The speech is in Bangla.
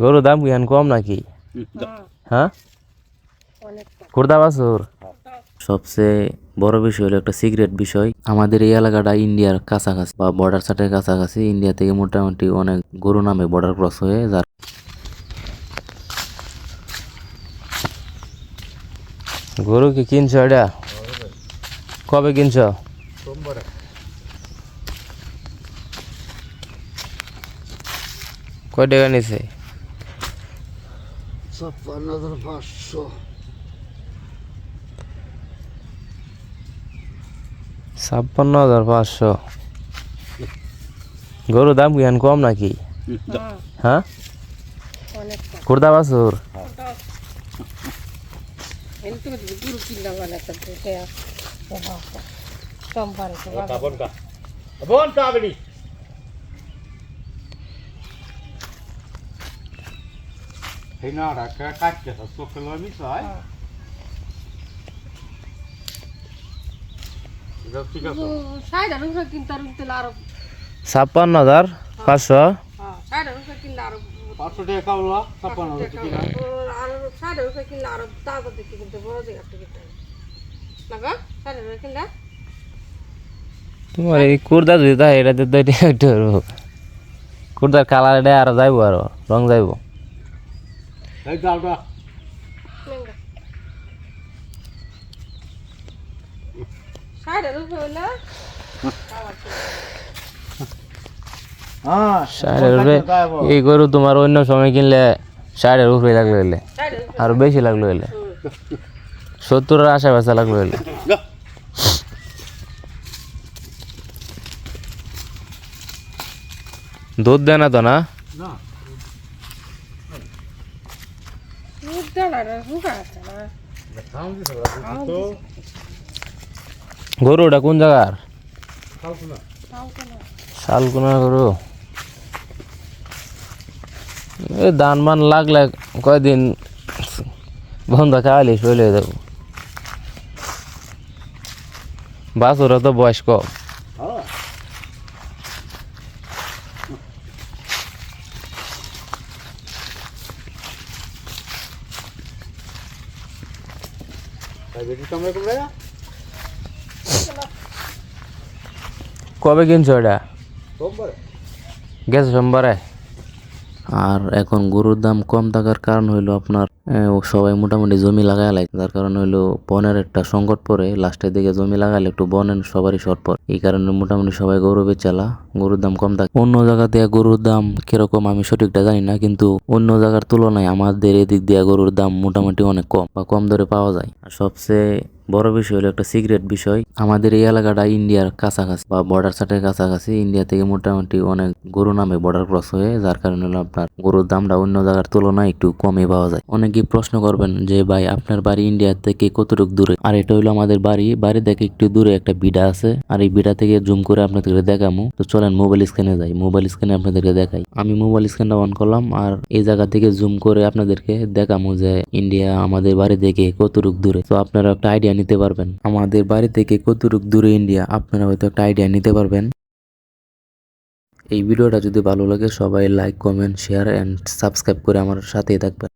গরুর দাম কি এখন কম নাকি? হ্যাঁ, খুরদা বাছুর। সবচেয়ে বড় বিষয় হলো একটা সিক্রেট বিষয়, আমাদের এই এলাকাটা ইন্ডিয়ার কাছাকাছি বা বর্ডার সাইডের কাছাকাছি। ইন্ডিয়া থেকে মোটামুটি অনেক গরু নামে বর্ডার ক্রস হয়ে যার গরু কি কিনছ এটা? কবে কিনছ? কয় টাকা নিছে? 56,500। 56,500। গরুর দাম কি এখন কম নাকি? হ্যাঁ, খুরদা বাছুর। ঠিক আছে 56,500। 500 টাকা খাওয়া 56,000 টাকা তোমার এই কুর্তা যদি তাই এটাতে তো এটা একটু কুর্তার কালার এটা আরো যাইবো, আরো রং যাইবো। এই ডালটা এই গরু তোমার অন্য সময় কিনলে 60-এর উপরে লাগলো হইলে, আরো বেশি লাগলো হইলে 70-এর আশেপাশে লাগলো হইলে। দুধ দেয় না তো? না, গরুটা কোন জায়গার? শালকুনা গরু। এই ধান মান লাগলে কয়দিন বন্ধ খাওয়ালি শৈল হয়ে যাবো। বাছুরা তো বয়স কম। কবে কিনছো এটা? গেছে সোমবারে। আর এখন গরুর দাম কম থাকার কারণ হইলো আপনার সবাই মোটামুটি জমি লাগাই লাগে, যার কারণে হইলো বনের একটা সংকট পড়ে। লাস্টের দিকে জমি লাগাইলে একটু বনের সবারই শর্ট পড়ে, এই কারণে মোটামুটি সবাই গরু বেচালা, গরুর দাম কম থাকে। অন্য জায়গা দিয়ে গরুর দাম কিরকম আমি সঠিকটা জানি না, কিন্তু অন্য জায়গার তুলনায় আমাদের এদিক দিয়ে গরুর দাম মোটামুটি অনেক কম বা কম দরে পাওয়া যায়। আর সবচেয়ে বড় বিষয় হলো একটা সিক্রেট বিষয়, আমাদের এই এলাকাটা ইন্ডিয়ার কাছাকাছি বা বর্ডার সাইডের কাছাকাছি। ইন্ডিয়া থেকে মোটামুটি অনেক গরু নামে বর্ডার ক্রস হয়ে, যার কারণে হলো আপনার গরুর দামটা অন্য জায়গার তুলনায় একটু কমে পাওয়া যায়। অনেকেই প্রশ্ন করবেন যে ভাই আপনার বাড়ি ইন্ডিয়া থেকে কতটুকু দূরে? আর এটা হলো আমাদের বাড়ি থেকে একটু দূরে একটা বিড়া আছে, আর এই বিড়া থেকে জুম করে আপনাদেরকে দেখামু। তো চলেন মোবাইল স্ক্যানে যাই, মোবাইল স্ক্যানে আপনাদেরকে দেখাই। আমি মোবাইল স্ক্যানটা অন করলাম আর এই জায়গা থেকে জুম করে আপনাদেরকে দেখামু যে ইন্ডিয়া আমাদের বাড়ি থেকে কতটুকু দূরে। তো আপনারা একটা আইডিয়া নিতে পারবেন আমাদের বাড়ি থেকে কতটুকু দূরে ইন্ডিয়া, আপনারা হয়তো একটা আইডিয়া নিতে পারবেন। এই ভিডিওটা যদি ভালো লাগে সবাই like, comment, share and subscribe করে আমার সাথেই থাকবেন।